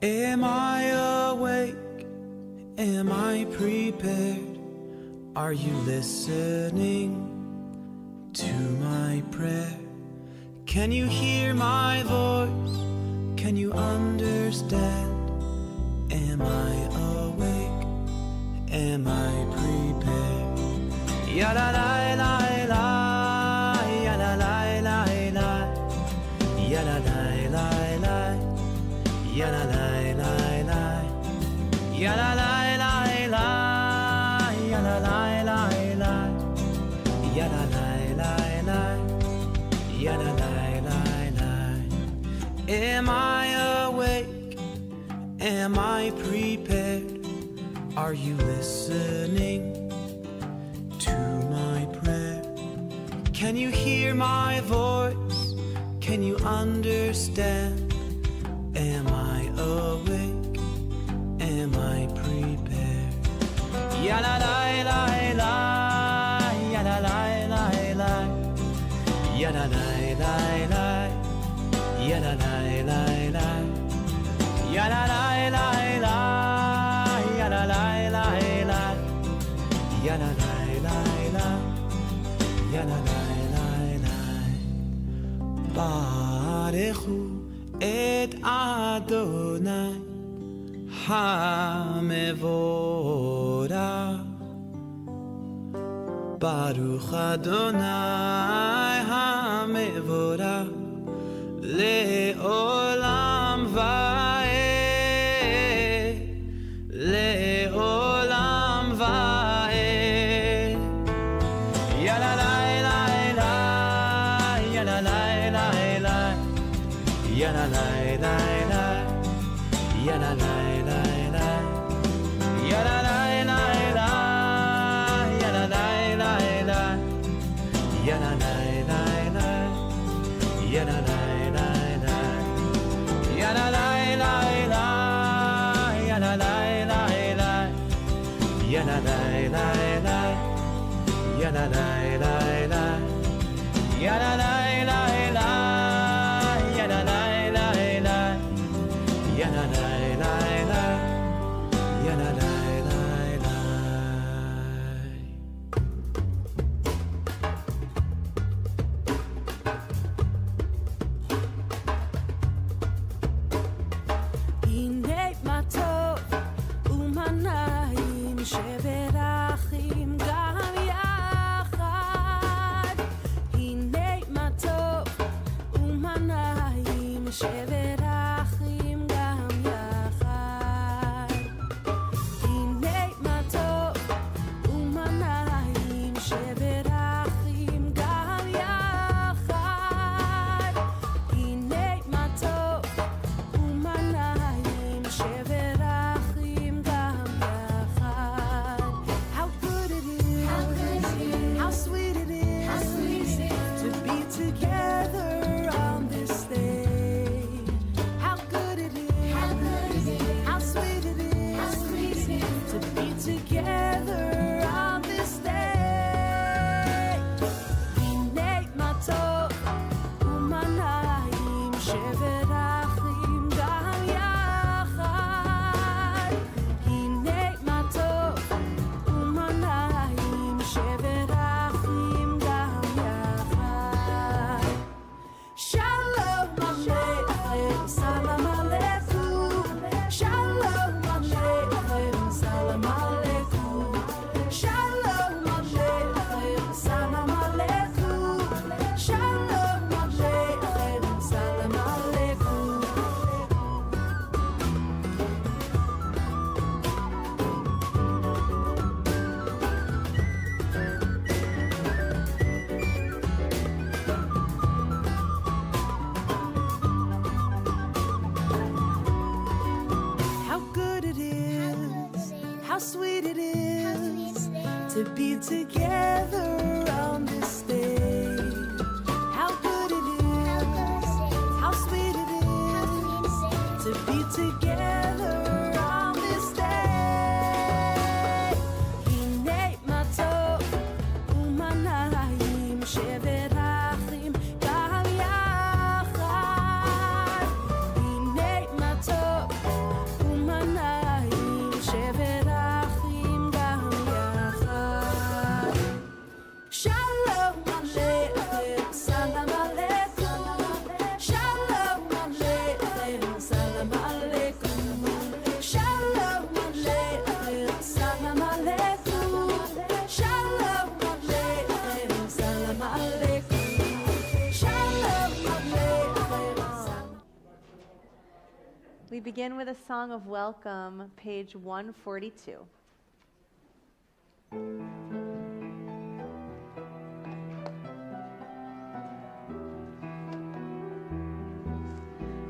Am I awake? Am I prepared? Are you listening to my prayer? Can you hear my voice? Can you understand? Am I awake? Am I prepared? Ya la la la la, ya la la la la, ya la la la la, ya la la la la, ya la la la la, ya la la la la, ya la la la la, ya la la la la. Am I awake? Am I prepared? Are you listening to my prayer? Can you hear my voice? Can you understand? Am I awake? Am I prepared? Ya la la la la, ya la la la la, ya la la la la, ya la la la la, ya la la la la, ya la la la la, ya la la la la, ya la la la la. Barechu et Adonai HaMevorach. Baruch Adonai HaMevorach Le'olam va'ed, Le'olam va'ed. Ya la la la la, ya la la la la, ya la la la la, ya la la la la, ya la la la la, ya la la la la, ya la la la la, ya la la la la, ya la la la la, ya la la la la, ya la la la la, ya la la la la, ya la la la la, ya la la la la, ya la la la la, ya la la la la. הנה מה טוב ומה נעים שברחים גם יחד. הנה מה טוב ומה נעים שברחים גם יחד. הנה מה טוב ומה נעים שברחים גם יחד. הנה מה טוב ומה נעים שברחים גם יחד. How good it is, how sweet it is, to be together on this day. How good it is, how sweet it is, to be together on this day. הנה מה טוב ומה נעים שברחים גם יחד. הנה מה טוב ומה נעים שברחים גם יחד. שלום עליכם, סלאם עליכום. שלום עליכם, סלאם עליכום. שלום עליכם, סלאם עליכום. שלום עליכם, סלאם עליכום. How good it is, how sweet it is, to be together on this day. How good it is, how sweet it is, to be together on this day. הנה מה טוב ומה נעים שברחים גם יחד. הנה מה טוב We begin with a song of welcome, page 142.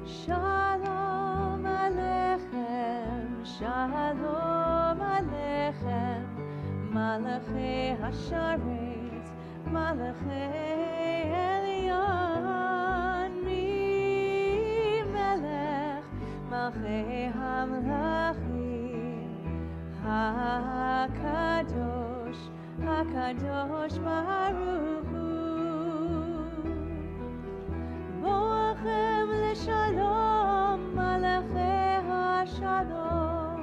Shalom Aleichem, Shalom Aleichem, Malachei Hasharet, Malachei Elyon, Mi Melech, Malchei Hamlachim, HaKadosh, HaKadosh Baruch Hu. Boachem l'shalom, Malachei HaShalom,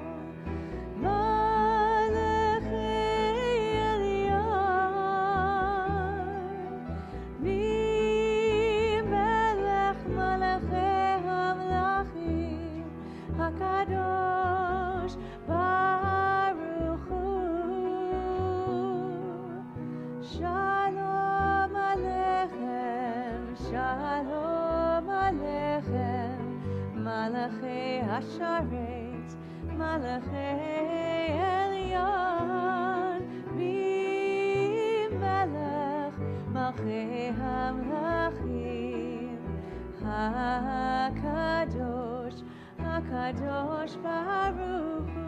Malachei Elyon, Mi Melech Malachei Hamlachim, HaKadosh Baruch Hu. Shalom Aleichem, Shalom Aleichem, Malachei Hasharet, Malachei Elyon, Mi Melech Malchei Hamlachim, HaKadosh, HaKadosh Baruch Hu.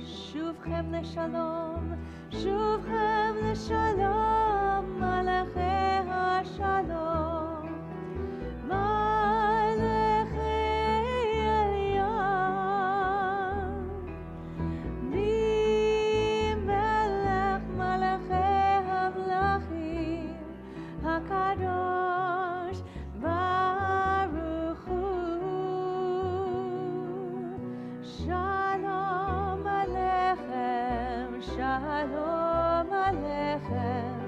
Shuvchem l'shalom, Shuvchem l'shalom, Malachei HaShalom, Malachei Elyon, Mi Melech Malachei Hamlachim, HaKadosh Baruch Hu. Shalom Aleichem, Shalom Aleichem,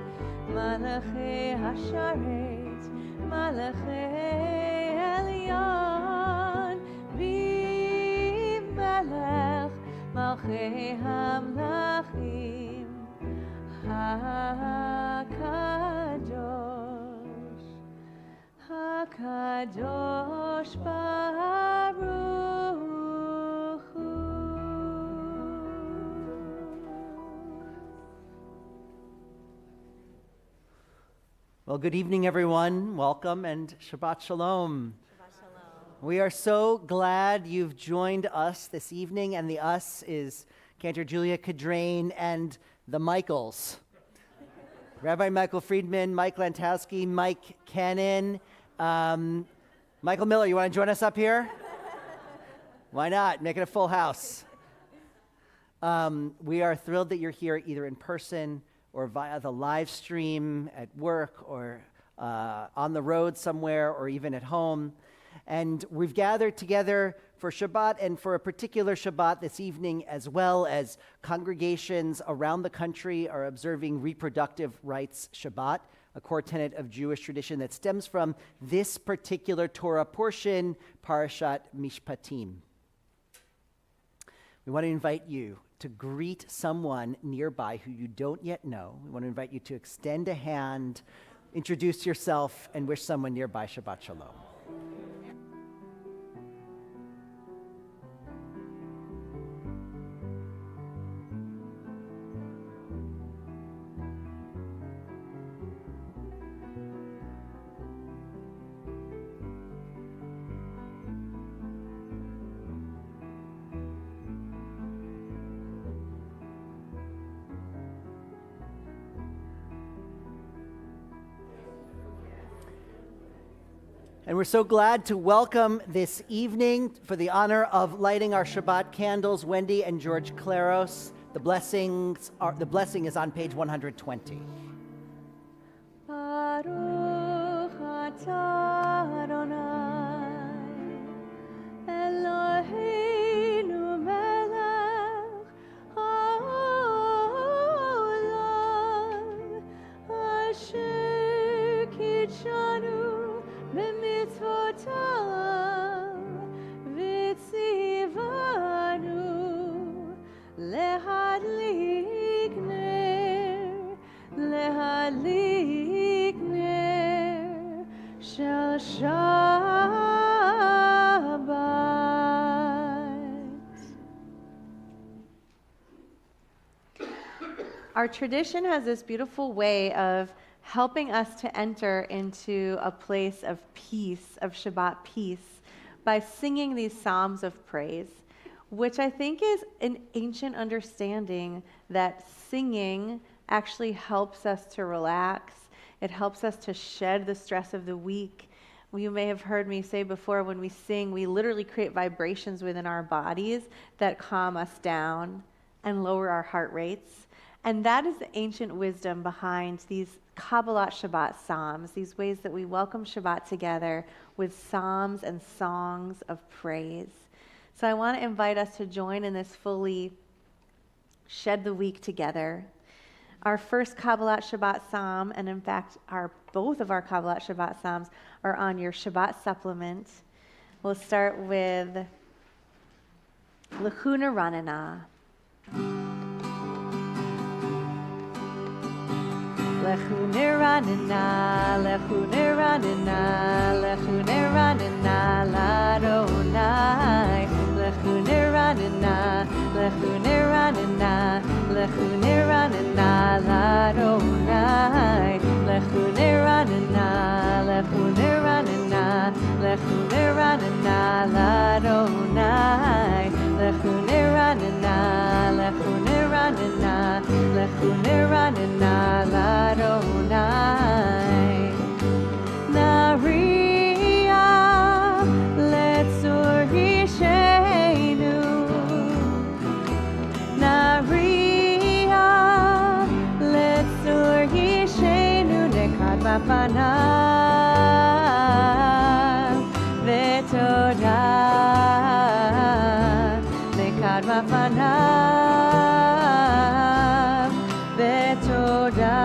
Malachei Hasharet, Malachei Elyon, Mi Melech Malchei Hamlachim, HaKadosh, HaKadosh Baruch Hu. Well, good evening, everyone. Welcome and Shabbat Shalom. We are so glad you've joined us this evening, and the us is Cantor Julia Cadrain and the Michaels. Rabbi Michael Friedman, Mike Lantowski, Mike Cannon. Michael Miller, you want to join us up here? Why not? Make it a full house. We are thrilled that you're here either in person or via the live stream at work or on the road somewhere or even at home. And we've gathered together for Shabbat and for a particular Shabbat this evening, as well as congregations around the country are observing reproductive rights Shabbat, a core tenet of Jewish tradition that stems from this particular Torah portion, Parashat Mishpatim. We want to invite you to greet someone nearby who you don't yet know. We want to invite you to extend a hand, introduce yourself, and wish someone nearby Shabbat Shalom. And we're so glad to welcome this evening for the honor of lighting our Shabbat candles, Wendy and George Claros. The blessing is on page 120. Baruch atah Adonai, Eloheinu melech haolam, asher kitshanu b'mitzvotav, v'tzivanu lehadlik ner shel Our tradition has this beautiful way of helping us to enter into a place of peace, of Shabbat peace, by singing these psalms of praise, which I think is an ancient understanding that singing actually helps us to relax. It helps us to shed the stress of the week. You may have heard me say before, when we sing, we literally create vibrations within our bodies that calm us down and lower our heart rates. And that is the ancient wisdom behind these Kabbalat Shabbat psalms, these ways that we welcome Shabbat together with psalms and songs of praise. So I want to invite us to join in this fully shed the week together. Our first Kabbalat Shabbat psalm, and in fact, both of our Kabbalat Shabbat psalms are on your Shabbat Supplement. We'll start with Lechuna Ranana. Lechuna Ranana, Lechuna Ranana, Lechuna Ranana, Ladonai. Lechuna Ranana, Lechuna Ranana, Lechuna Ranana, Ladonai. Lechuna Ranana, Lechuna Ranana, Lechuna Ranana, Ladonai. Lechuna Ranana, Lechuna Ranana, Lechuna Ranana, Ladonai. Naria, Letzur Yishenu. Naria, Letzur Yishenu, Nekad Bapanav, Vetodah, Nekad Bapanav, Vetodah.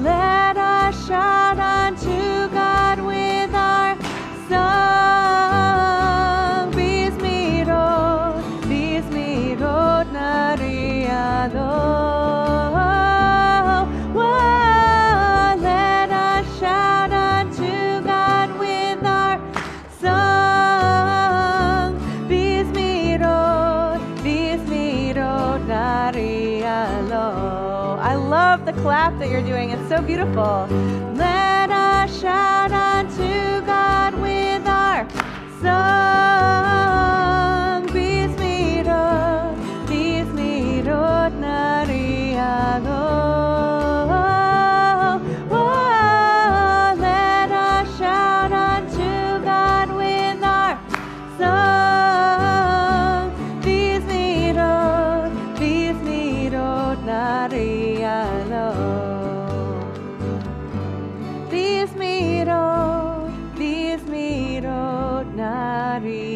Let us shout unto God with our song. Bismirot, Nariado. Let us shout unto God with our song. Bismirot, Narialo. I love the clap that you're doing. It's so beautiful. Let us shout unto God with our song. Bismirot, Narialo. Let us shout unto God with our song. Bismirot, Narialo. Bismirot, Narialo.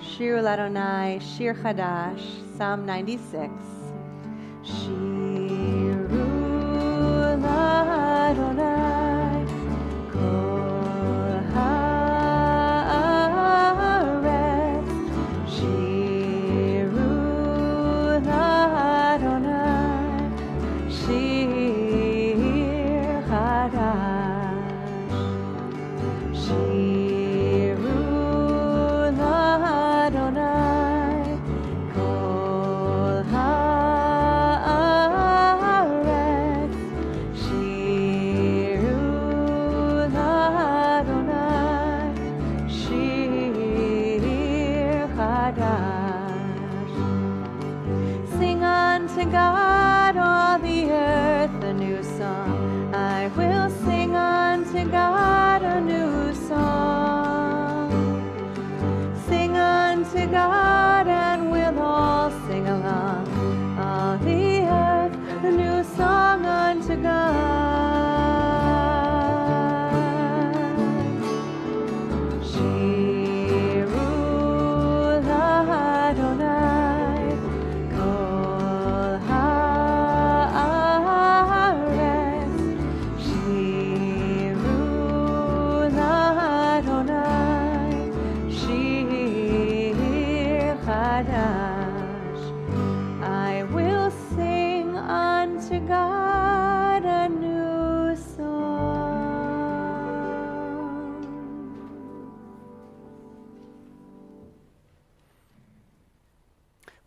Shir Ladonai, Shir Chadash, Psalm 96. Shiru Ladonai, Kol haaretz. Shiru Ladonai, Shir Chadash. Shiru Ladonai, Kol haaretz.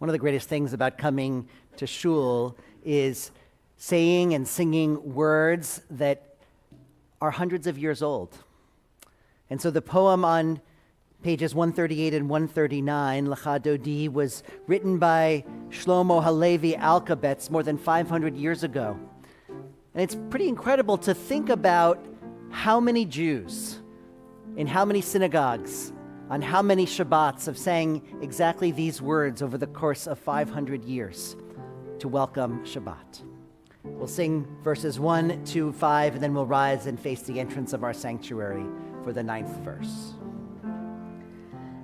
One of the greatest things about coming to shul is saying and singing words that are hundreds of years old. And so the poem on pages 138 and 139, Lecha Dodi, was written by Shlomo Halevi Alkabetz more than 500 years ago. And it's pretty incredible to think about how many Jews in how many synagogues on how many Shabbats have sang exactly these words over the course of 500 years to welcome Shabbat. We'll sing verses 1 to 5, and then we'll rise and face the entrance of our sanctuary for the 9th verse.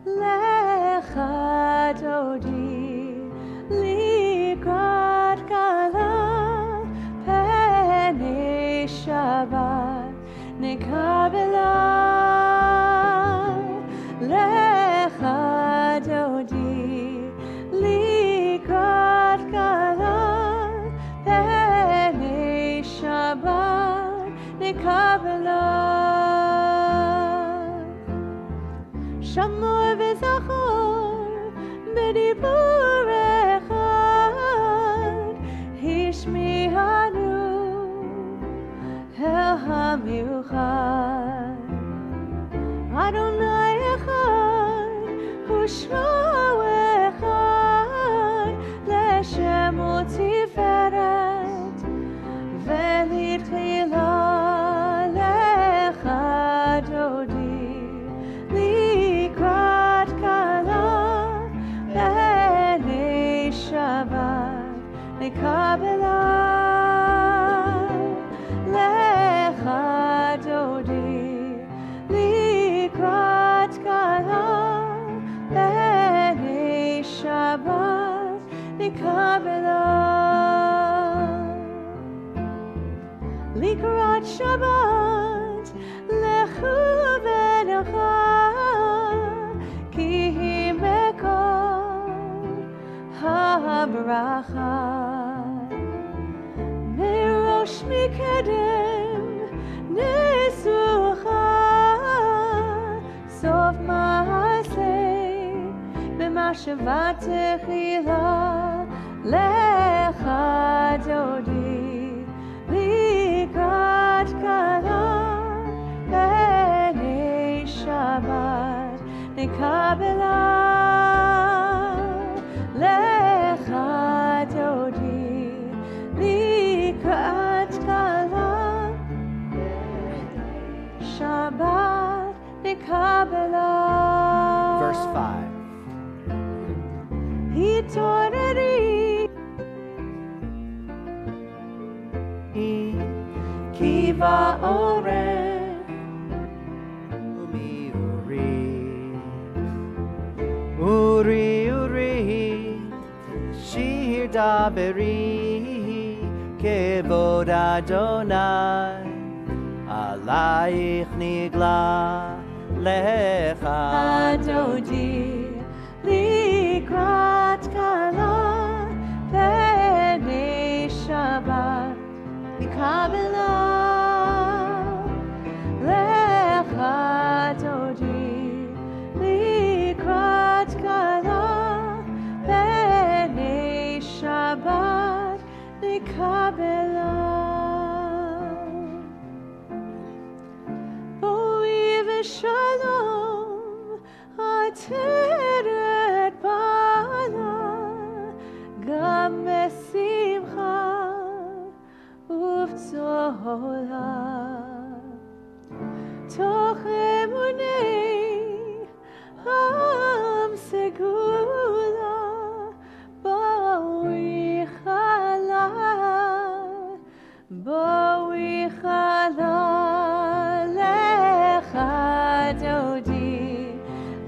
Lecha Dodi likrat kala penei Shabbat nekabela. Lecha Dodi likrat kala penei Shabbat nekabela. Shamor v'zachor b'dibur echad hishmihanu el hamiuchad Adonai echad u'shmo echad l'shemo tiferet v'litchila lecha Dodi likrat kala penei Shabbat nekabela. Lecha Dodi likrat kala penei Shabbat nekabela. Likrat Shabbat lechu v'necha ki hi mekor habracha merosh mikedem nesucha sof ma'aseh b'mashava techila. Lecha Dodi likrat kala penei Shabbat nekabela. Lecha Dodi likrat kala Shabbat nekabela. Verse 5. Hitoreri Kiva Oreh Umi Uri Shir Daberi Kevod Adonai Alayich Nigla Lecha Dodi likrat kala penei Shabbat nekabela. Lecha Dodi likrat kala penei Shabbat nekabela. Boi v'shalom ateret bala gam besimcha uv'tzola toch emunei am segula boi chala lecha Dodi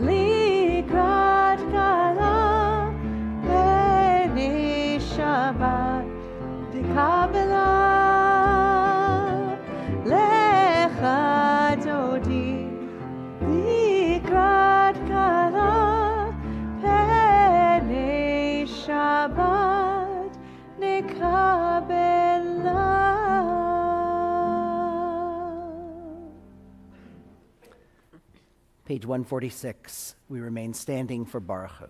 likrat kala penei Shabbat nekabela. Lecha Dodi likrat kala penei Shabbat nekabela. Page 146. We remain standing for Baruch Hu.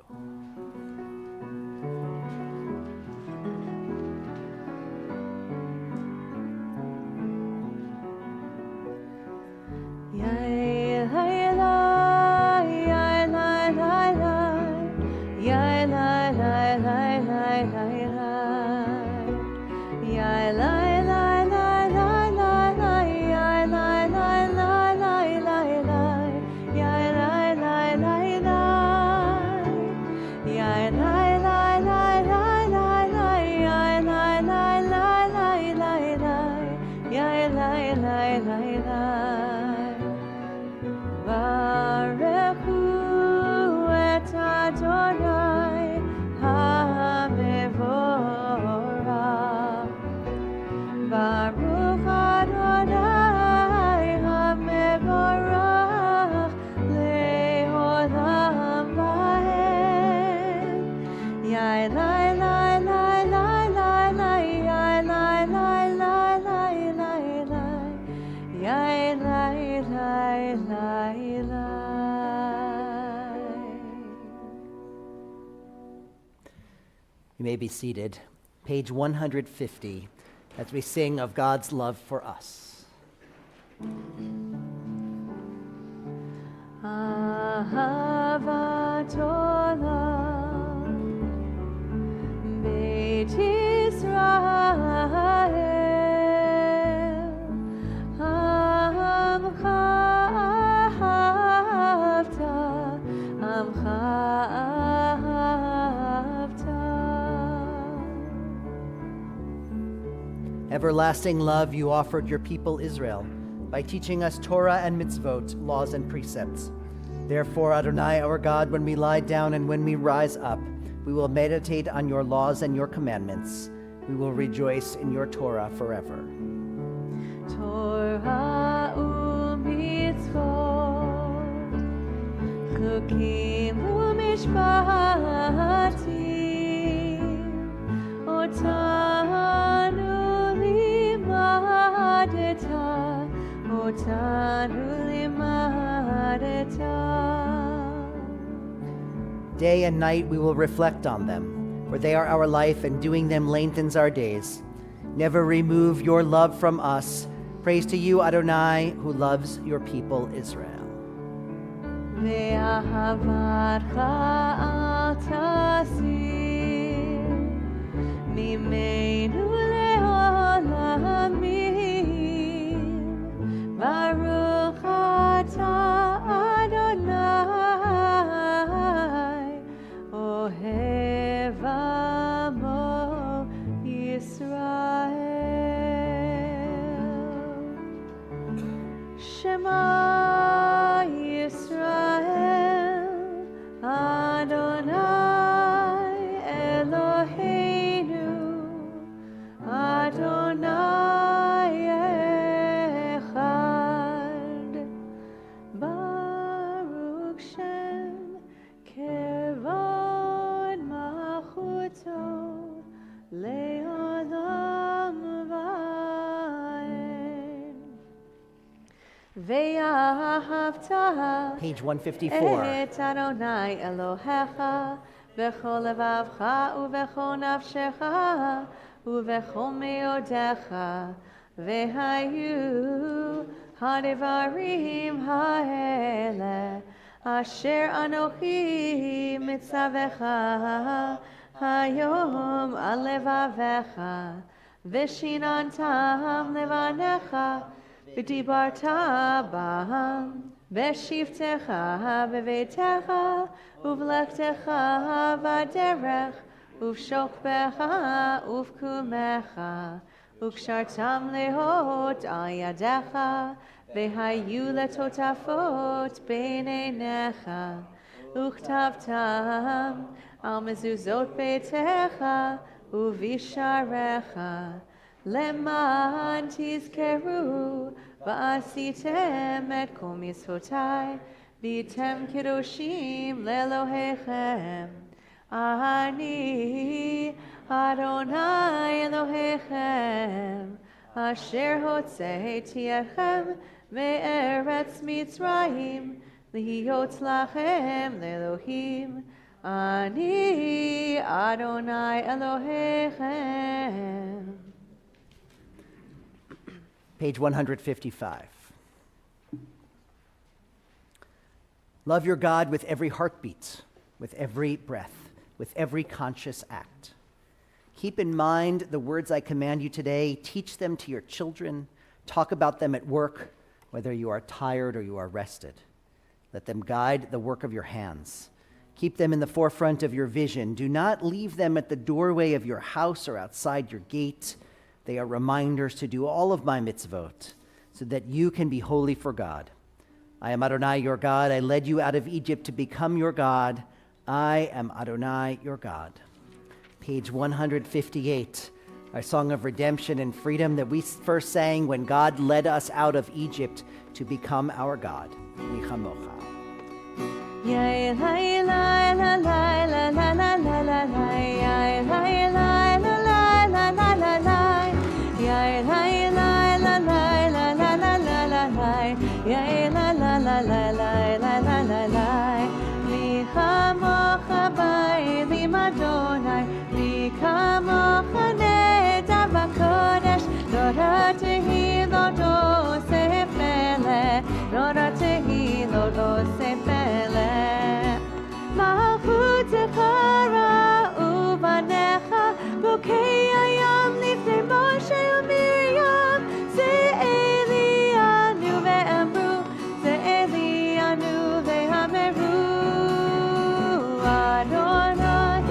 You may be seated. Page 150, as we sing of God's love for us. Ahavat olam, Beit Yisrael, Amcha ahavta, Amcha ahavta. Everlasting love you offered your people Israel by teaching us Torah and mitzvot, laws and precepts. Therefore, Adonai, our God, when we lie down and when we rise up, we will meditate on your laws and your commandments. We will rejoice in your Torah forever. Torah u'mitzvot, chukim u'mishpatim, otanu limadeta, otanu limadeta. Day and night we will reflect on them, for they are our life, and doing them lengthens our days. Never remove your love from us. Praise to you, Adonai, who loves your people Israel. Ve'ahavatcha al tasir mimenu le'olamim. Baruch atah Adonai ohev amo Yisrael. Shema Yisrael, Adonai Eloheinu, Adonai Echad. Baruch Shem Kevod Malchuto Le'olam Va'ed. Ve'ahavta Page 154. et Adonai Elohecha b'chol levavcha u'b'chol nafshecha u'b'chol meodecha ve'hayu ha'devarim ha'ele asher anochi mitzavecha hayom al levavecha v'shinantam levanecha v'dibarta b'ham v'shivtecha b'veitecha uv'lechtecha v'derech uv'shokbecha uv'kumecha uv'kshartam lehot al yadecha v'hayu letotafot b'neinecha uchtavtam al mezuzot beitecha uv'isharecha Leman tizkeru va'asitem et kol mitzvotai v'yitem kedoshim le'Elohechem. Ani Adonai Elohechem asher hotzeiti echem me'eretz Mitzrayim lihiyot lachem le'Elohim. Ani Adonai Elohechem. Page 155. Love your God with every heartbeat, with every breath, with every conscious act. Keep in mind the words I command you today. Teach them to your children. Talk about them at work, whether you are tired or you are rested. Let them guide the work of your hands. Keep them in the forefront of your vision. Do not leave them at the doorway of your house or outside your gate. They are reminders to do all of my mitzvot, so that you can be holy for God. I am Adonai, your God. I led you out of Egypt to become your God. I am Adonai, your God. Page 158, our song of redemption and freedom that we first sang when God led us out of Egypt to become our God. Michamocha. Yai lai lai la lai la la la la la lai. Yai lai lai la lai la la la lai. Yai lai lai la lai la la la la la lai. Yai la la la la la la la la lai. Mi chamocha ba'elim Adonai. Mi chamocha neda b'kodesh. Nora tehi lo doseh pele. Nora tehi lo doseh pele. Malchutecha u'banecha. Bukei hayam lifnei Moshe u'Miriam. Ze'elianu ve'amru. Ze'elianu ve'ameru. Adonai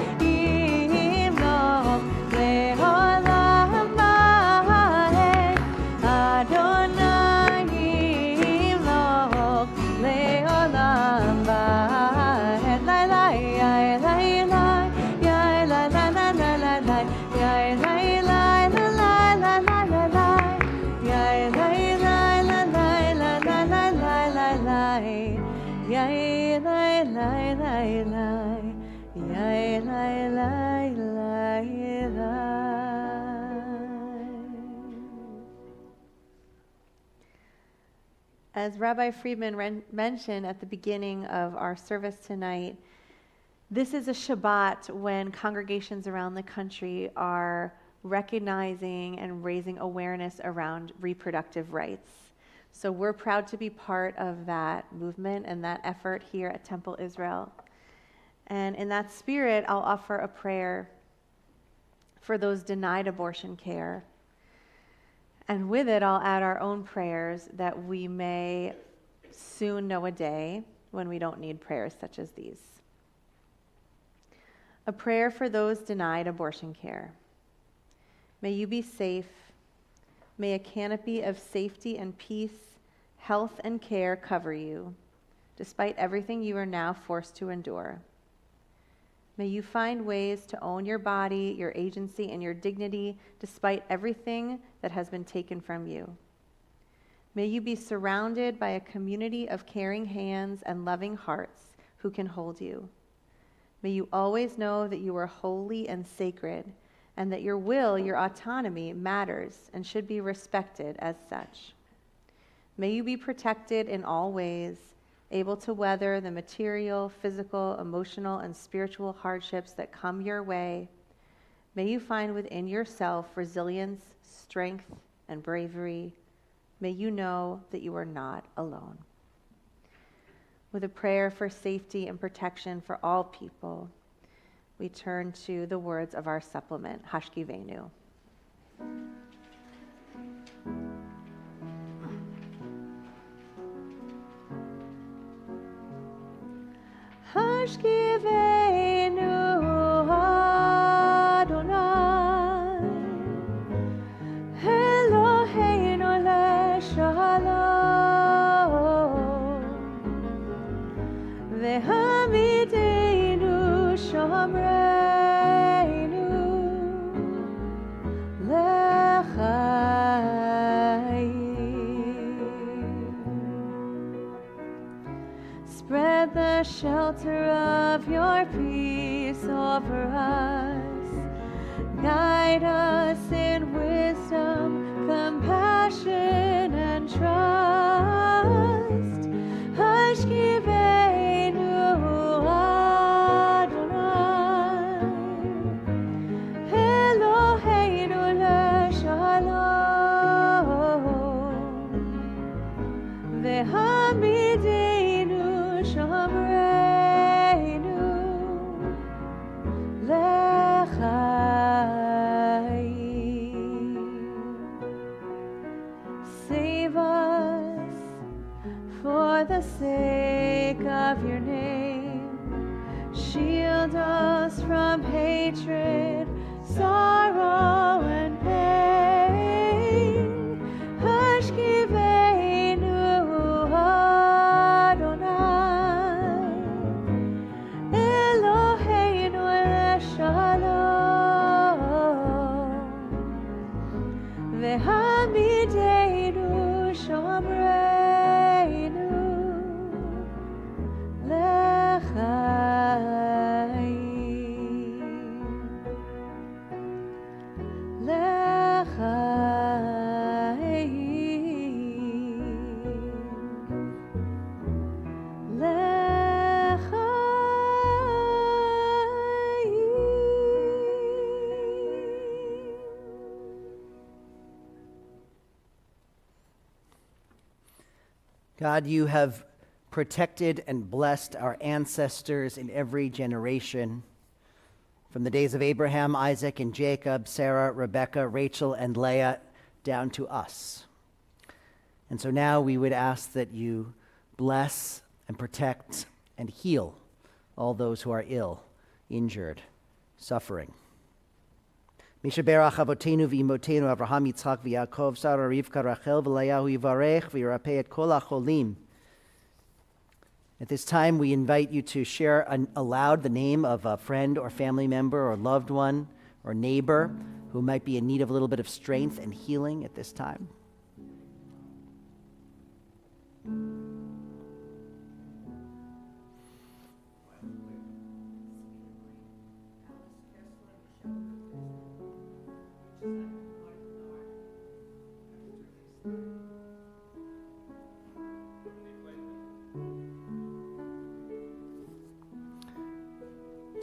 imloch le'olam va'ed. Adonai imloch le'olam va'ed. Lai lai yai lai lai yai la la la la la lai yai lai lai la la la la la lai yai lai lai la lai la la la la la lai yai lai lai lai lai yai lai lai lai lai. As Rabbi Friedman mentioned at the beginning of our service tonight, this is a Shabbat when congregations around the country are recognizing and raising awareness around reproductive rights. So we're proud to be part of that movement and that effort here at Temple Israel. And in that spirit, I'll offer a prayer for those denied abortion care. And with it, I'll add our own prayers that we may soon know a day when we don't need prayers such as these. A prayer for those denied abortion care. May you be safe. May a canopy of safety and peace, health and care cover you, despite everything you are now forced to endure. May you find ways to own your body, your agency, and your dignity, despite everything that has been taken from you. May you be surrounded by a community of caring hands and loving hearts who can hold you. May you always know that you are holy and sacred, and that your will, your autonomy, matters and should be respected as such. May you be protected in all ways, able to weather the material, physical, emotional, and spiritual hardships that come your way. May you find within yourself resilience, strength, and bravery. May you know that you are not alone. With a prayer for safety and protection for all people, we turn to the words of our supplement, Hashkivenu. Hashkivenu Adonai, Eloheinu leshalom, ve'hamidenu shomreinu lechayim. Spread the shelter of your peace over us. Guide us in wisdom, compassion, and trust. Hashkivenu Adonai, Eloheinu leshalom, ve'hamidenu shomreinu Save us for the sake of your name. Shield us from hatred, sorrow, and pain. Hashkiveinu Adonai, Eloheinu leshalom, v'hamideinu shomreinu l'chaim. God, you have protected and blessed our ancestors in every generation, from the days of Abraham, Isaac, and Jacob, Sarah, Rebekah, Rachel, and Leah, down to us. And so now we would ask that you bless and protect and heal all those who are ill, injured, suffering. Misha berach avotenu v'imotenu Avraham, Yitzchak, v'Yaakov, Sarah, Rivka, Rachel, v'Leyahu yivarech v'yirapeh et kol hacholim. At this time, we invite you to share aloud the name of a friend or family member or loved one or neighbor who might be in need of a little bit of strength and healing at this time.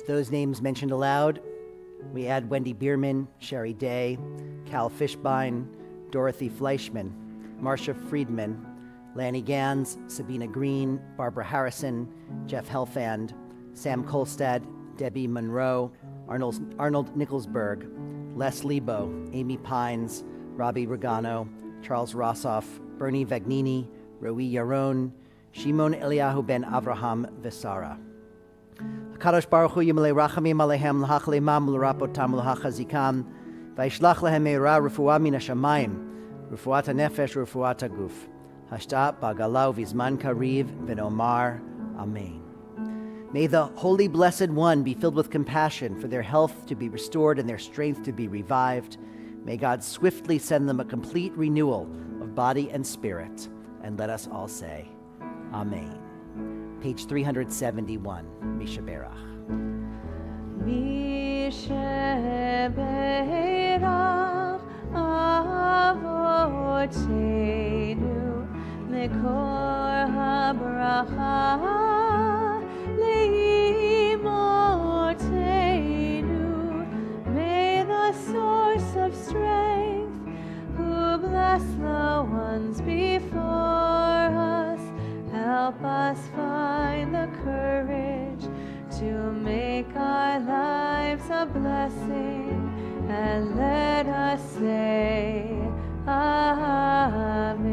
Those names mentioned aloud, we add Wendy Bierman, Sherry Day, Cal Fishbein, Dorothy Fleischman, Marcia Friedman, Lanny Gans, Sabina Green, Barbara Harrison, Jeff Helfand, Sam Kolstad, Debbie Monroe, Arnold Nicholsberg, Les Lebo, Amy Pines, Robbie Regano, Charles Rossoff, Bernie Vagnini, Roi Yaron, Shimon Eliyahu ben Avraham Vesara. HaKadosh Baruch Hu Yimalei Rachamim Alehem L'hach Leimam L'rapotam L'hachazikam Vayishlach Lehem Meira Refuah Min HaShamayim Refuat HaNefesh Refuat HaGuf Hashtat Ba'Gala V'Zman Kariv V'Nomar Amen. May the Holy Blessed One be filled with compassion for their health to be restored and their strength to be revived. May God swiftly send them a complete renewal of body and spirit. And let us all say, Amen. Page 371, Misha Berach. Misha Berach Avotenu Lekor HaBracha Leimotenu. May the source of strength who bless the ones before us help us find the courage to make our lives a blessing, and let us say, Amen.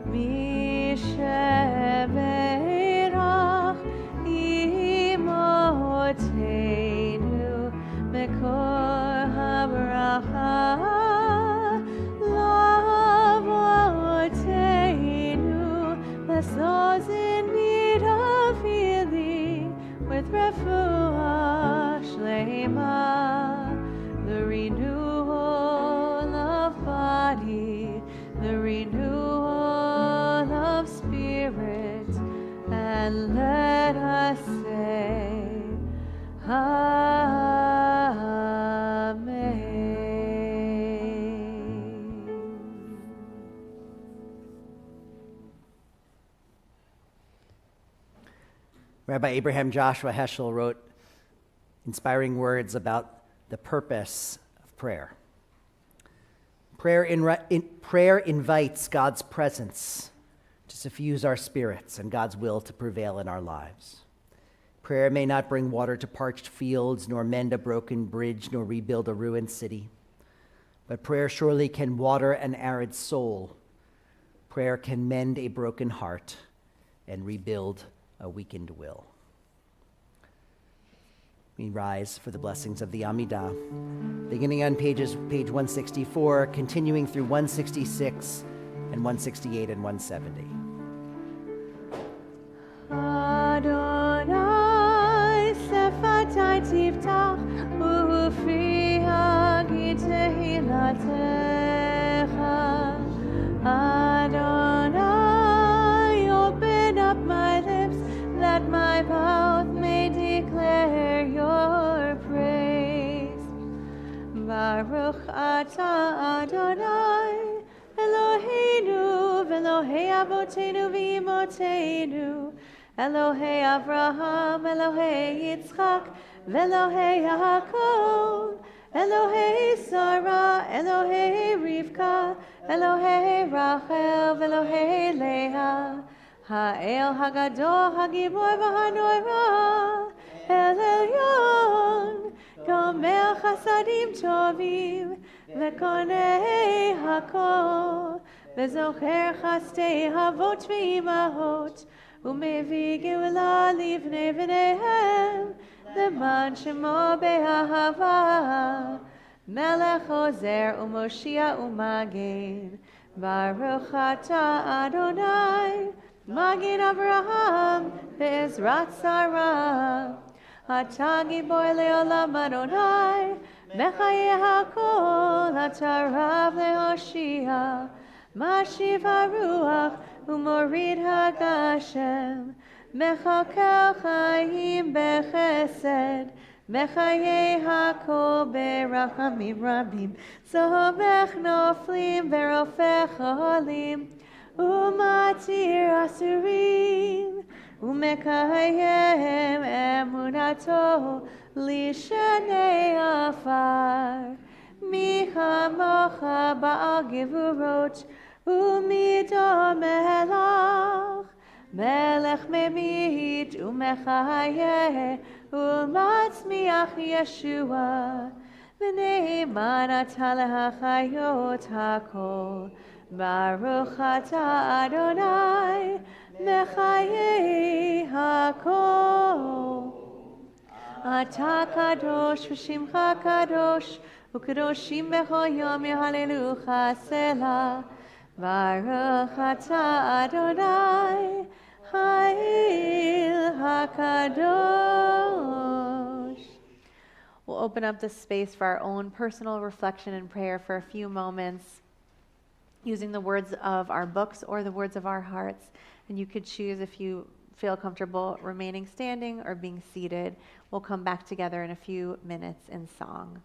Misha Berach Imotenu Mekor HaBracha Bless those in need of healing with refuah shlema, the renewal of body, the renewal of spirit, and let us say, Amen. Rabbi Abraham Joshua Heschel wrote inspiring words about the purpose of prayer. Prayer invites God's presence to suffuse our spirits and God's will to prevail in our lives. Prayer may not bring water to parched fields, nor mend a broken bridge, nor rebuild a ruined city. But prayer surely can water an arid soul. Prayer can mend a broken heart and rebuild a weakened will. We rise for the blessings of the Amidah, beginning on page 164, continuing through 166 and 168 and 170. Adonai sefatai tiftach ufi hagi tehilatecha. Adonai, open up my lips that my mouth may declare your praise. Baruch atah Adonai, Eloheinu v'Elohei avotenu v'imotenu, Elohei Avraham, Elohei Yitzchak, v'Elohei Yaakov, Elohei Sarah, Elohei Rivka, Elohei Rachel, v'Elohei Leah, Ha'el Hagadol, Hagibor v'Hanoira, El Elyon, Gomer Chasadim Tovim, v'Konei Hakol, v'Zocher Chastei Havot v'Imahot, ומביא גאולה לבני בניהם, למען שמו באהבה. מלך עוזר ומושיע ומגן, ברוך אתה אדוני, מגן אברהם בעזרת שרה. אתה גיבור לעולם אדוני, בחיי הכל אתה רב להושיע. משיב הרוח ומוריד הגשם, מחכה חיים בחסד, בחיי הכל ברחמים רבים, סומך נופלים ורופא חולים, ומתיר אסורים, ומקיים אמונתו לשני עפר. מי כמוך בעל גבורות, ומידו מלך, מלך ממית ומחיה, ומצמיח ישוע, ונאמן אתה להחיות הכל. ברוך אתה אדוני, מחיי הכל. אתה קדוש ושמך קדוש, וקדושים בכל יום יהללוך סלה. Baruch atah Adonai, Ha'il HaKadosh. We'll open up this space for our own personal reflection and prayer for a few moments, using the words of our books or the words of our hearts. And you could choose if you feel comfortable remaining standing or being seated. We'll come back together in a few minutes in song.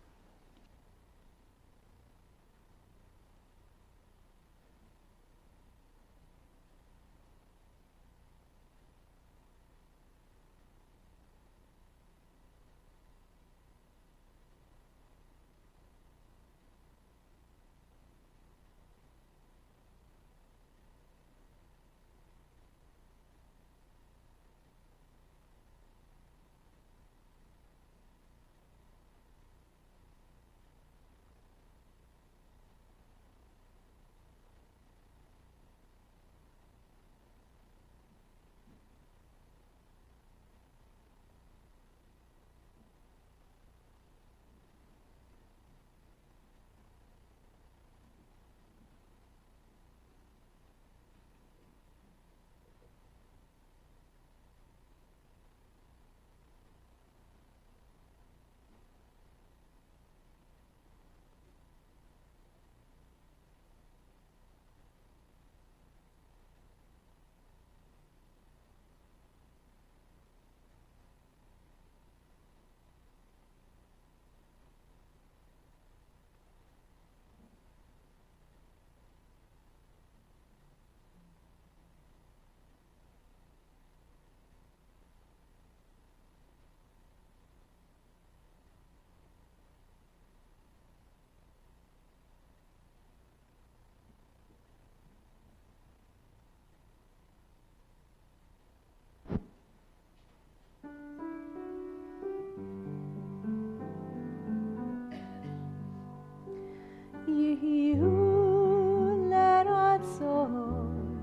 יהיו לרצון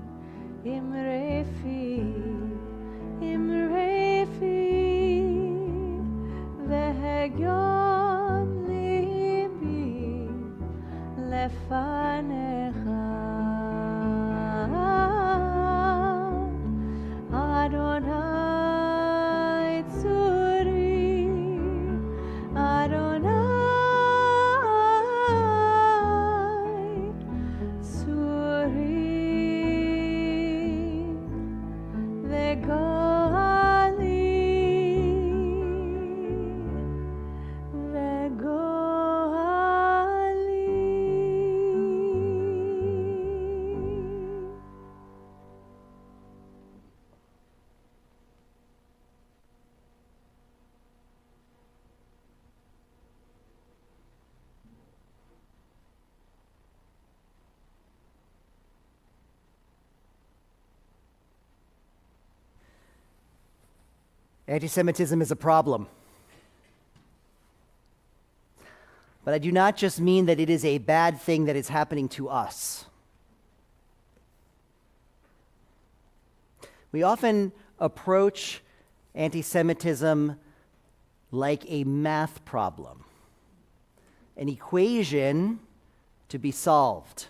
אמרי פי והגיון ליבי לפניך אדוני צורי אדוני Anti-Semitism is a problem. But I do not just mean that it is a bad thing that is happening to us. We often approach anti-Semitism like a math problem, an equation to be solved.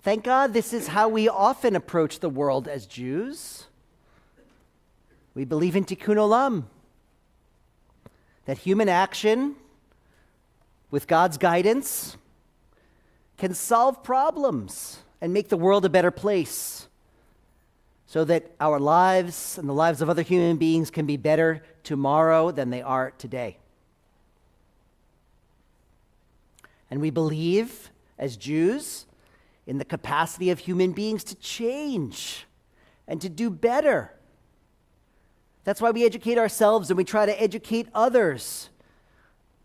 Thank God this is how we often approach the world as Jews. We believe in tikkun olam, that human action, with God's guidance, can solve problems and make the world a better place so that our lives and the lives of other human beings can be better tomorrow than they are today. And we believe, as Jews, in the capacity of human beings to change and to do better. That's why we educate ourselves and we try to educate others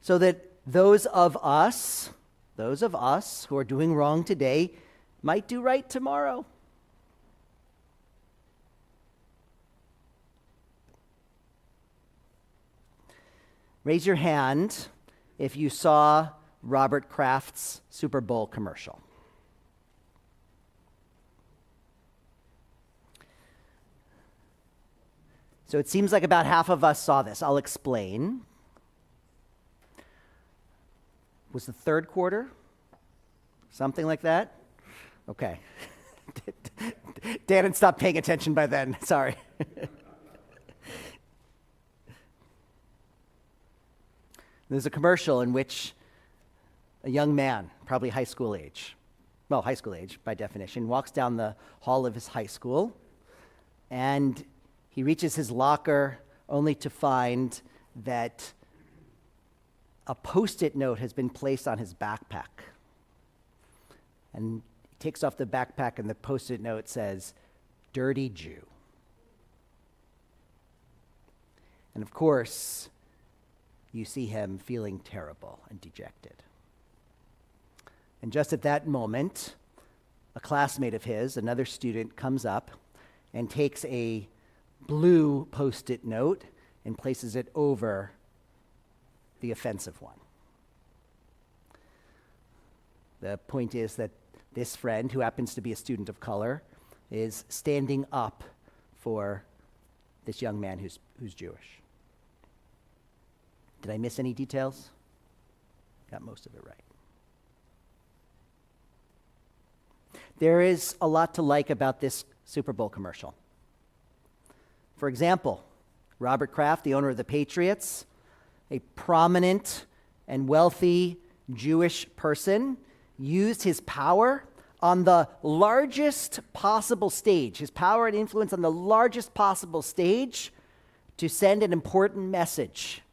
so that those of us who are doing wrong today might do right tomorrow. Raise your hand if you saw Robert Kraft's Super Bowl commercial. So it seems like about half of us saw this. I'll explain. Was the third quarter? Something like that? Okay. Dan had stopped paying attention by then. Sorry. There's a commercial in which a young man, probably high school age by definition, walks down the hall of his high school, and he reaches his locker only to find that a Post-it note has been placed on his backpack. And he takes off the backpack, and the Post-it note says, "Dirty Jew." And of course, you see him feeling terrible and dejected. And just at that moment, a classmate of his, another student, comes up and takes a blue Post-it note and places it over the offensive one. The point is that this friend, who happens to be a student of color, is standing up for this young man who's Jewish. Did I miss any details? Got most of it right. There is a lot to like about this Super Bowl commercial. For example, Robert Kraft, the owner of the Patriots, a prominent and wealthy Jewish person, used his power on the largest possible stage, his power and influence on the largest possible stage, to send an important message.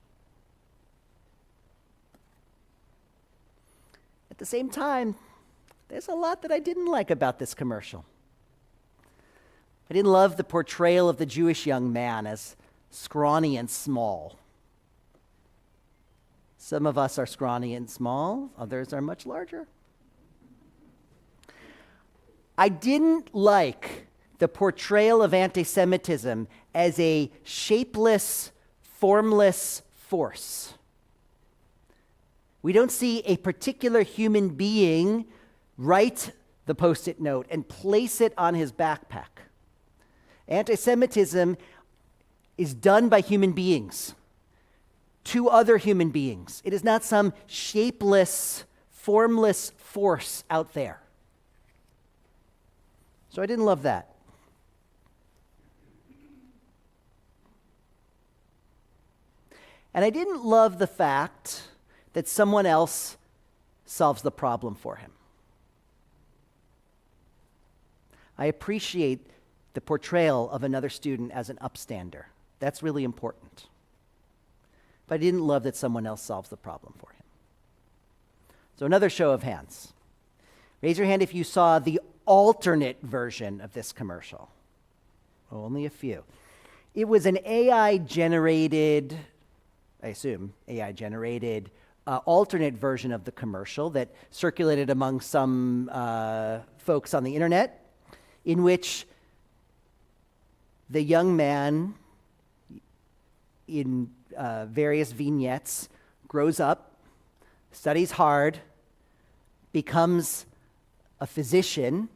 At the same time, there's a lot that I didn't like about this commercial. I didn't love the portrayal of the Jewish young man as scrawny and small. Some of us are scrawny and small, others are much larger. I didn't like the portrayal of anti-Semitism as a shapeless, formless force. We don't see a particular human being write the post-it note and place it on his backpack. Anti-Semitism is done by human beings to other human beings. It is not some shapeless, formless force out there. So I didn't love that. And I didn't love the fact that someone else solves the problem for him. I appreciate the portrayal of another student as an upstander. That's really important. But I didn't love that someone else solves the problem for him. So another show of hands. Raise your hand if you saw the alternate version of this commercial. Only a few. It was an AI-generated, I assume, AI-generated alternate version of the commercial that circulated among some folks on the internet, in which the young man in various vignettes grows up, studies hard, becomes a physician,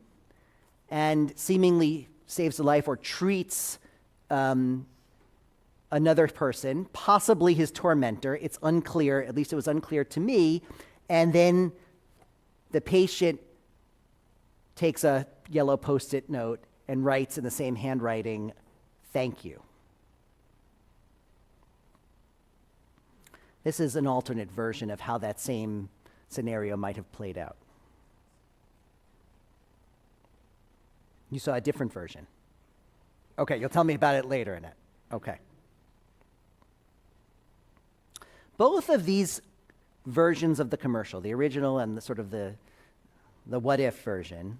and seemingly saves a life or treats another person, possibly his tormentor. It's unclear, at least it was unclear to me. And then the patient takes a yellow post-it note and writes in the same handwriting, "Thank you." This is an alternate version of how that same scenario might have played out. You saw a different version. Okay, you'll tell me about it later, Annette. Okay. Both of these versions of the commercial, the original and the sort of the what-if version,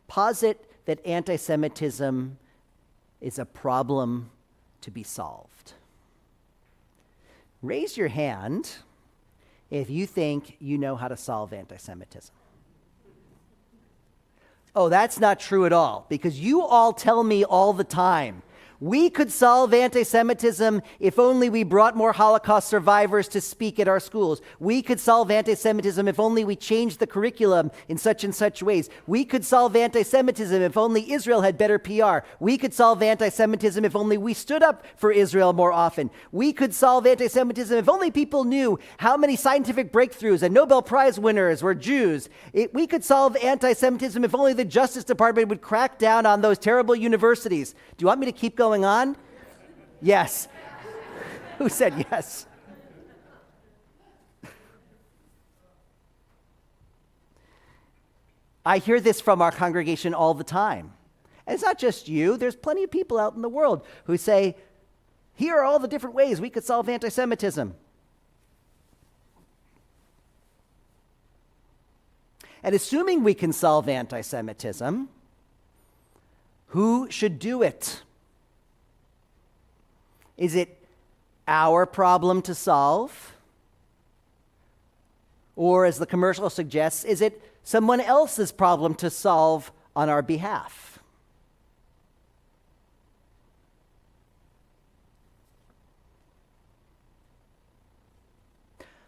posit that anti-Semitism is a problem to be solved. Raise your hand if you think you know how to solve anti-Semitism. Oh, that's not true at all, because you all tell me all the time, we could solve anti-Semitism if only we brought more Holocaust survivors to speak at our schools. We could solve anti-Semitism if only we changed the curriculum in such and such ways. We could solve anti-Semitism if only Israel had better PR. We could solve anti-Semitism if only we stood up for Israel more often. We could solve anti-Semitism if only people knew how many scientific breakthroughs and Nobel Prize winners were Jews. We could solve anti-Semitism if only the Justice Department would crack down on those terrible universities. Do you want me to keep going on? Yes. Who said yes? I hear this from our congregation all the time. And it's not just you. There's plenty of people out in the world who say, here are all the different ways we could solve anti-Semitism. And assuming we can solve anti-Semitism, who should do it? Is it our problem to solve? Or, as the commercial suggests, is it someone else's problem to solve on our behalf?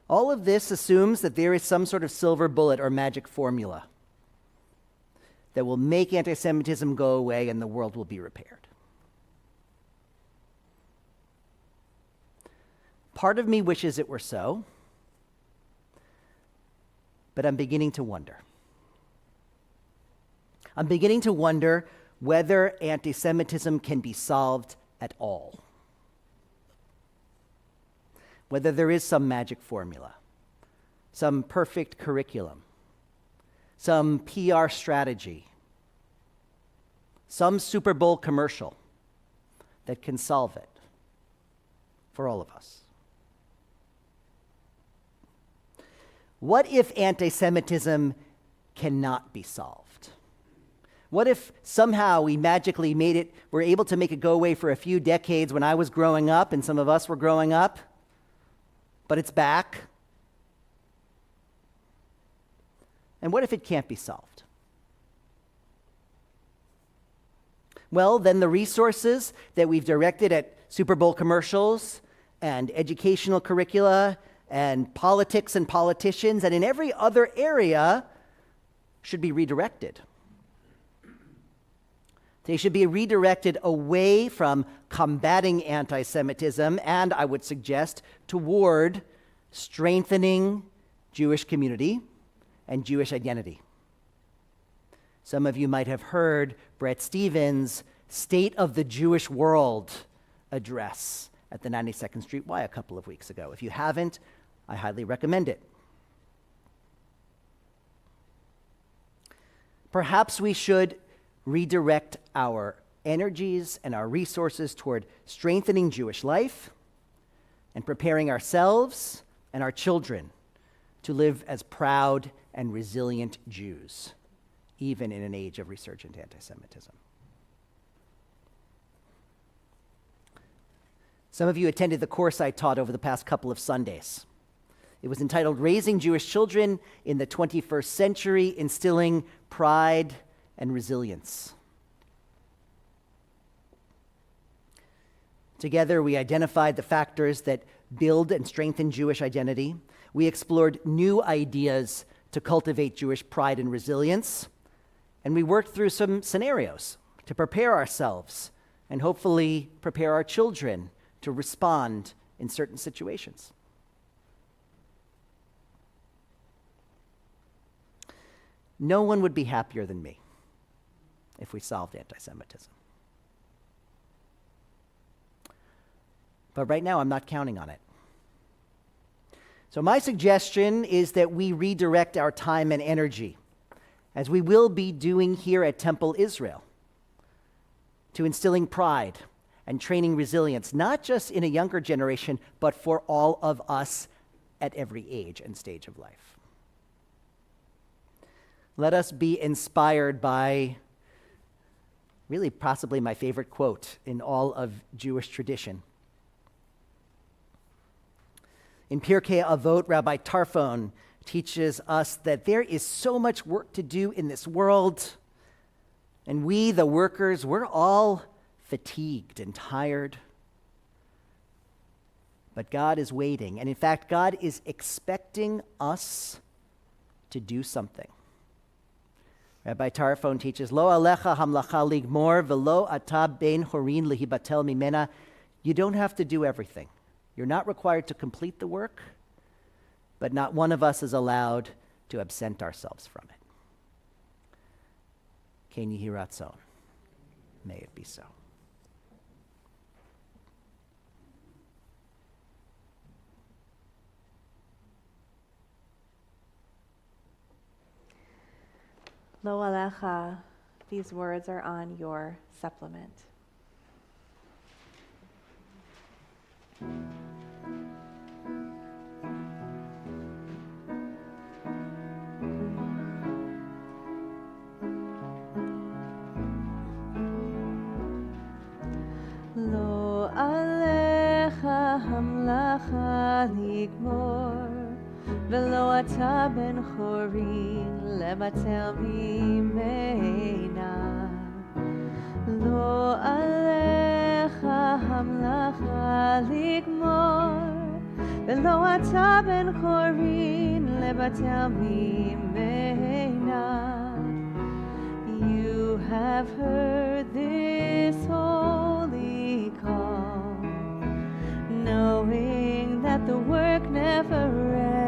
All of this assumes that there is some sort of silver bullet or magic formula that will make anti-Semitism go away and the world will be repaired. Part of me wishes it were so, but I'm beginning to wonder. I'm beginning to wonder whether anti-Semitism can be solved at all. Whether there is some magic formula, some perfect curriculum, some PR strategy, some Super Bowl commercial that can solve it for all of us. What if anti-Semitism cannot be solved? What if somehow we magically were able to make it go away for a few decades when I was growing up and some of us were growing up, but it's back? And what if it can't be solved? Well, then the resources that we've directed at Super Bowl commercials and educational curricula and politics and politicians and in every other area should be redirected. They should be redirected away from combating anti-Semitism and, I would suggest, toward strengthening Jewish community and Jewish identity. Some of you might have heard Bret Stephens' State of the Jewish World address at the 92nd Street Y a couple of weeks ago. If you haven't, I highly recommend it. Perhaps we should redirect our energies and our resources toward strengthening Jewish life and preparing ourselves and our children to live as proud and resilient Jews, even in an age of resurgent anti-Semitism. Some of you attended the course I taught over the past couple of Sundays. It was entitled Raising Jewish Children in the 21st Century, Instilling Pride and Resilience. Together, we identified the factors that build and strengthen Jewish identity. We explored new ideas to cultivate Jewish pride and resilience. And we worked through some scenarios to prepare ourselves and hopefully prepare our children to respond in certain situations. No one would be happier than me if we solved anti-Semitism. But right now, I'm not counting on it. So my suggestion is that we redirect our time and energy, as we will be doing here at Temple Israel, to instilling pride and training resilience, not just in a younger generation, but for all of us at every age and stage of life. Let us be inspired by really possibly my favorite quote in all of Jewish tradition. In Pirkei Avot, Rabbi Tarfon teaches us that there is so much work to do in this world, and we, the workers, we're all fatigued and tired. But God is waiting, and in fact, God is expecting us to do something. Rabbi Tarfon teaches, Lo alecha hamlacha ligmor velo ata ben horin lihibatel mimena. You don't have to do everything. You're not required to complete the work, but not one of us is allowed to absent ourselves from it. Ken yehi ratzon. May it be so. Lo alecha, these words are on your supplement. Lo alecha hamlacha ligmor velo ata ben chorin lebatel mimena. Lo alecha hamlacha ligmor velo ata ben chorin lebatel mimena. You have heard this holy call, knowing that the work never ends.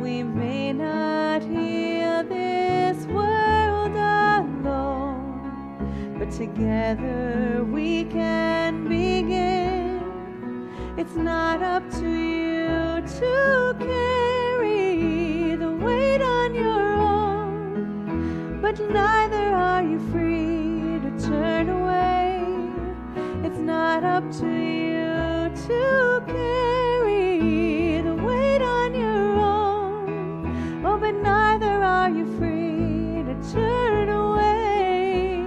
We may not heal this world alone, but together we can begin. It's not up to you to carry the weight on your own, but neither are you free to turn away. It's not up to you to carry the weight on your own, oh, but neither are you free to turn away.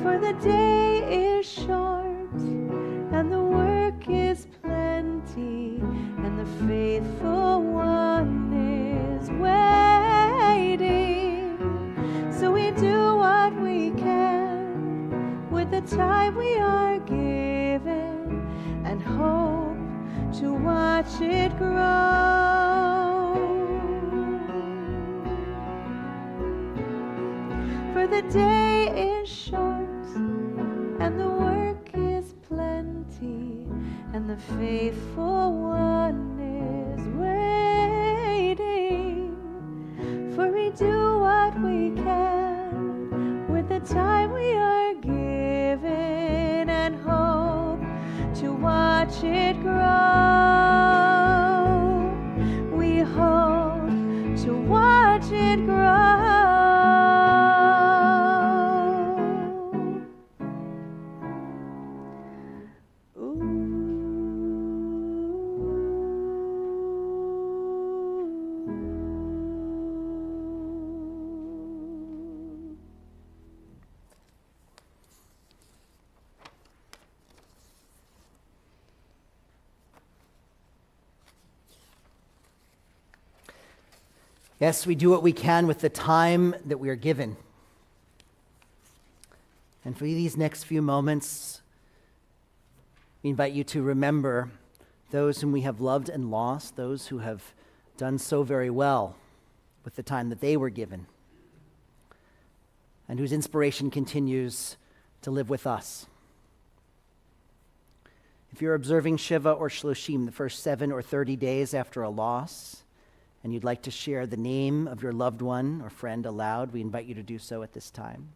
For the day is short and the work is plenty, and the faithful one is waiting. So we do what we can with the time we are given. grow. For the day is short and the work is plenty, and the faithful one is waiting. For we do what we can with the time we are given, and hope to watch it grow. We hope to watch it grow. Yes, we do what we can with the time that we are given. And for these next few moments, we invite you to remember those whom we have loved and lost, those who have done so very well with the time that they were given, and whose inspiration continues to live with us. If you're observing Shiva or Shloshim, the first 7 or 30 days after a loss, and you'd like to share the name of your loved one or friend aloud, we invite you to do so at this time.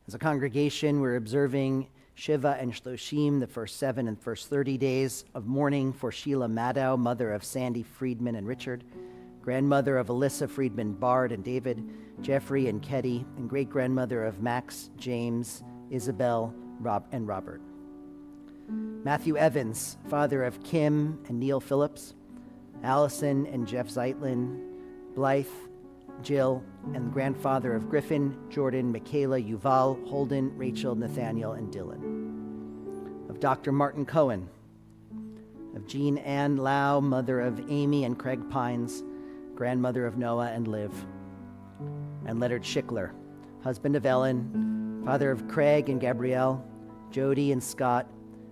As a congregation, we're observing Shiva and Shloshim, the first 7 and first 30 days of mourning for Sheila Maddow, mother of Sandy Friedman and Richard, grandmother of Alyssa Friedman, Bard and David, Jeffrey and Ketty, and great-grandmother of Max, James, Isabel, and Robert. Matthew Evans, father of Kim and Neil Phillips, Allison and Jeff Zeitlin, Blythe, Jill, and grandfather of Griffin, Jordan, Michaela, Yuval, Holden, Rachel, Nathaniel, and Dylan. Of Dr. Martin Cohen, of Jean Ann Lau, mother of Amy and Craig Pines, grandmother of Noah and Liv. And Leonard Schickler, husband of Ellen, father of Craig and Gabrielle, Jody and Scott,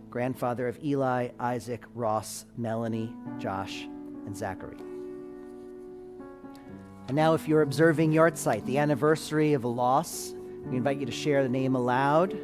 grandfather of Eli, Isaac, Ross, Melanie, Josh, and Zachary. And now, if you're observing Yahrzeit, the anniversary of a loss, we invite you to share the name aloud.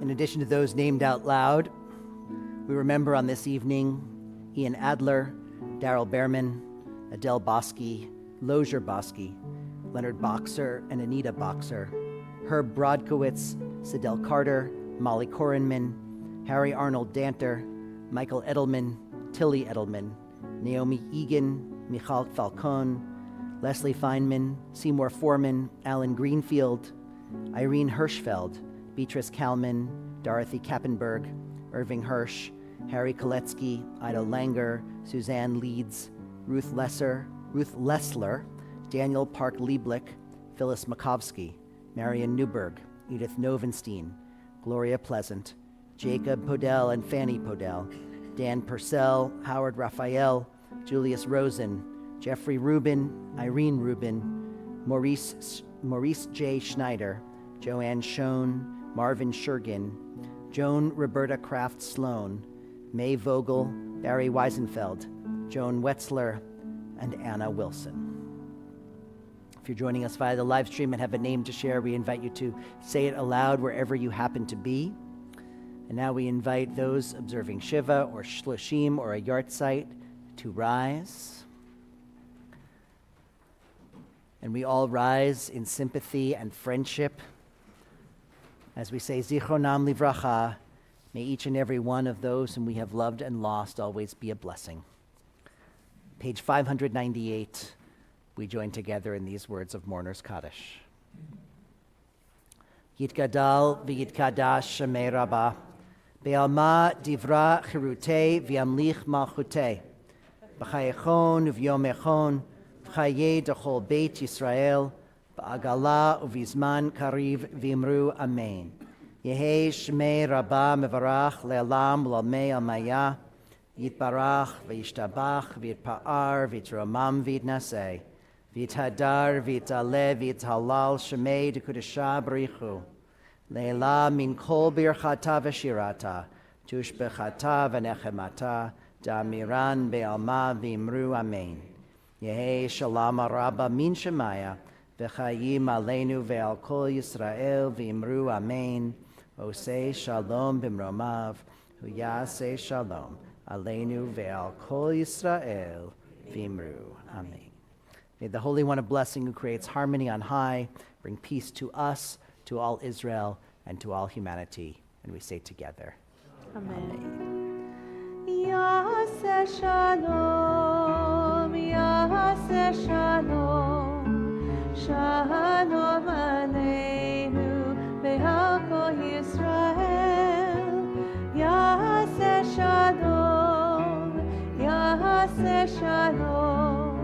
In addition to those named out loud, we remember on this evening Ian Adler, Daryl Behrman, Adele Bosky, Lozier Bosky, Leonard Boxer and Anita Boxer, Herb Brodkowitz, Sidel Carter, Molly Korenman, Harry Arnold Danter, Michael Edelman, Tilly Edelman, Naomi Egan, Michal Falcon, Leslie Feynman, Seymour Foreman, Alan Greenfield, Irene Hirschfeld, Beatrice Kalman, Dorothy Kappenberg, Irving Hirsch, Harry Koletsky, Ida Langer, Suzanne Leeds, Ruth Lessler, Daniel Park Lieblich, Phyllis Makovsky, Marion Newberg, Edith Novenstein, Gloria Pleasant, Jacob Podell and Fanny Podell, Dan Purcell, Howard Raphael, Julius Rosen, Jeffrey Rubin, Irene Rubin, Maurice J. Schneider, Joanne Schoen, Marvin Shergin, Joan Roberta Kraft Sloan, May Vogel, Barry Weisenfeld, Joan Wetzler, and Anna Wilson. If you're joining us via the live stream and have a name to share, we invite you to say it aloud wherever you happen to be. And now we invite those observing Shiva or Shloshim or a Yahrzeit to rise. And we all rise in sympathy and friendship as we say, Zichronam Livracha, May each and every one of those whom we have loved and lost always be a blessing. Page 598, we join together in these words of Mourner's Kaddish. Yitgadal v'yitkadash shemei Rabbah, be'alma divra chirutei v'yamlich malchutei, b'chayechon u'v'yomechon, v'chayei d'chol beit Yisrael, b'agala u'v'zman kariv v'imru amen. Yehei shmei Rabbah mevarach le'alam u'lamei almaya, yitbarach v'yishtabach v'yitpa'ar v'yitromam v'yitnaseh, v'yithadar v'yitale v'yithalal shmei d'kudesha b'richu, le'ela min kol birchata v'shirata, tushbechata v'nechemata, da'amiran be'alma v'imru amen. Yehei shalom rabba min shemaya, v'chayim aleinu ve'al kol Yisrael v'imru amen. Osei shalom b'mromav, huyasei shalom, aleinu ve'al kol Yisrael v'imru amen. May the Holy One of blessing, who creates harmony on high, bring peace to us, to all Israel, and to all humanity. And we say together, Amen. Yaseh shalom, Yaseh shalom, shalom aleinu ve'al kol Yisrael. Yaseh shalom, Yaseh shalom,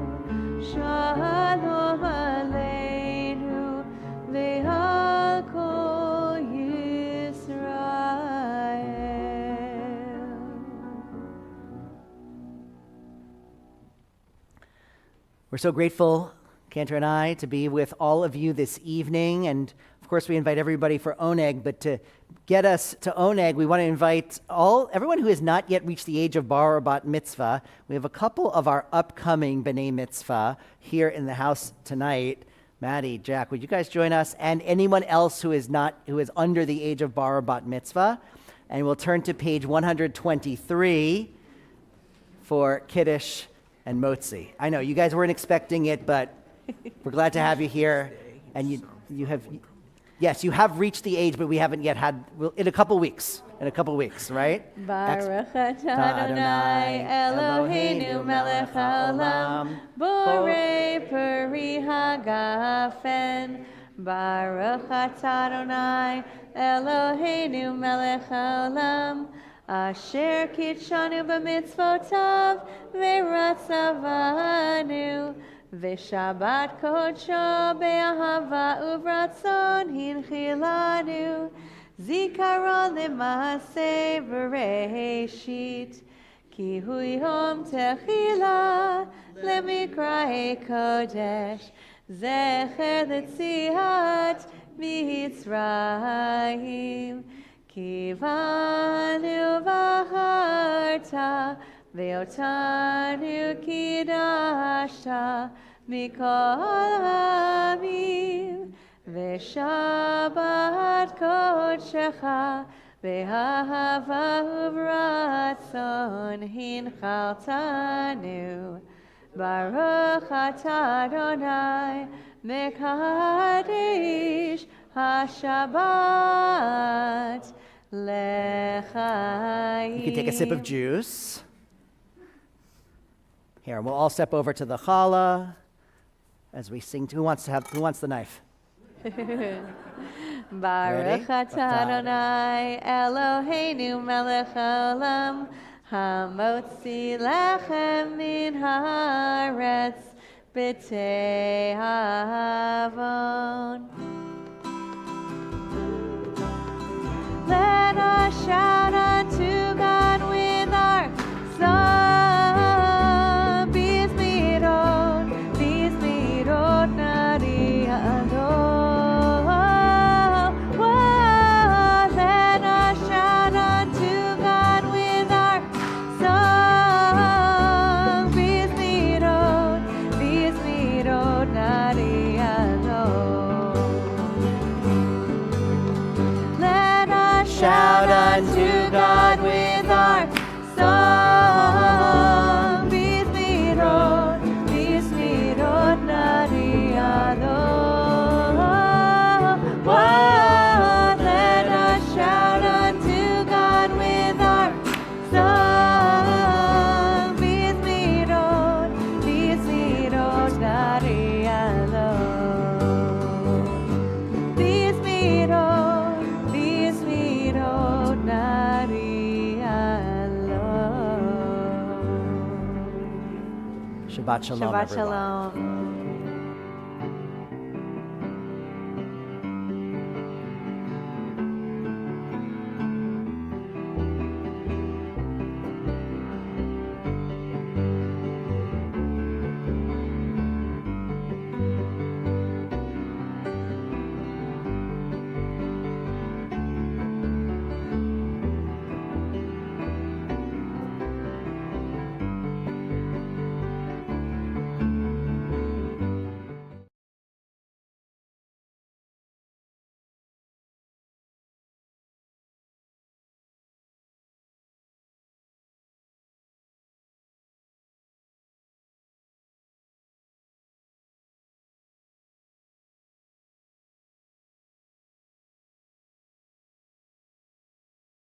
shalom aleinu ve'al kol Yisrael. we're so grateful, Cantor and I, to be with all of you this evening. And of course, we invite everybody for Oneg, but to get us to Oneg, we want to invite everyone who has not yet reached the age of bar or bat mitzvah. We have a couple of our upcoming B'nai Mitzvah here in the house tonight. Maddie, Jack, would you guys join us? And anyone else who is under the age of bar or bat mitzvah. And we'll turn to page 123 for Kiddush and Motzi. I know you guys weren't expecting it, but we're glad to have you here. And you have reached the age, but we haven't yet had, in a couple weeks, right? Baruch atah Adonai Eloheinu melech haolam, borei peri hagafen. Baruch atah Adonai Eloheinu melech haolam, asher kitshanu b'mitzvotav v'ratzavanu, v'shabbat kodsho be'ahava uvratzon hinchilanu, zikaron l'maaseh v'reishit, ki hu yom techila lemikra'e kodesh, zecher l'tziat mitzrayim, kivanu v'acharta ve'otanu kidashta mikol hamim, ve'shabbat kodshecha ve'ahava uvratzon hinchaltanu. Baruch atah Adonai mekadesh hashabbat lechayim. You can take a sip of juice. Here, we'll all step over to the challah as we sing. Who wants the knife? Baruch atah Adonai Eloheinu melech haolam, hamotzi lechem min haaretz b'tei havon. Let us shout unto God with our song. Bizmirot nari adon. Let us shout unto God with our song. Bizmirot nari adon. Let us shout unto God with our song. Bizmirot nari adon. Let us shout unto God with Shabbat shalom, Shabbat everyone. shalom.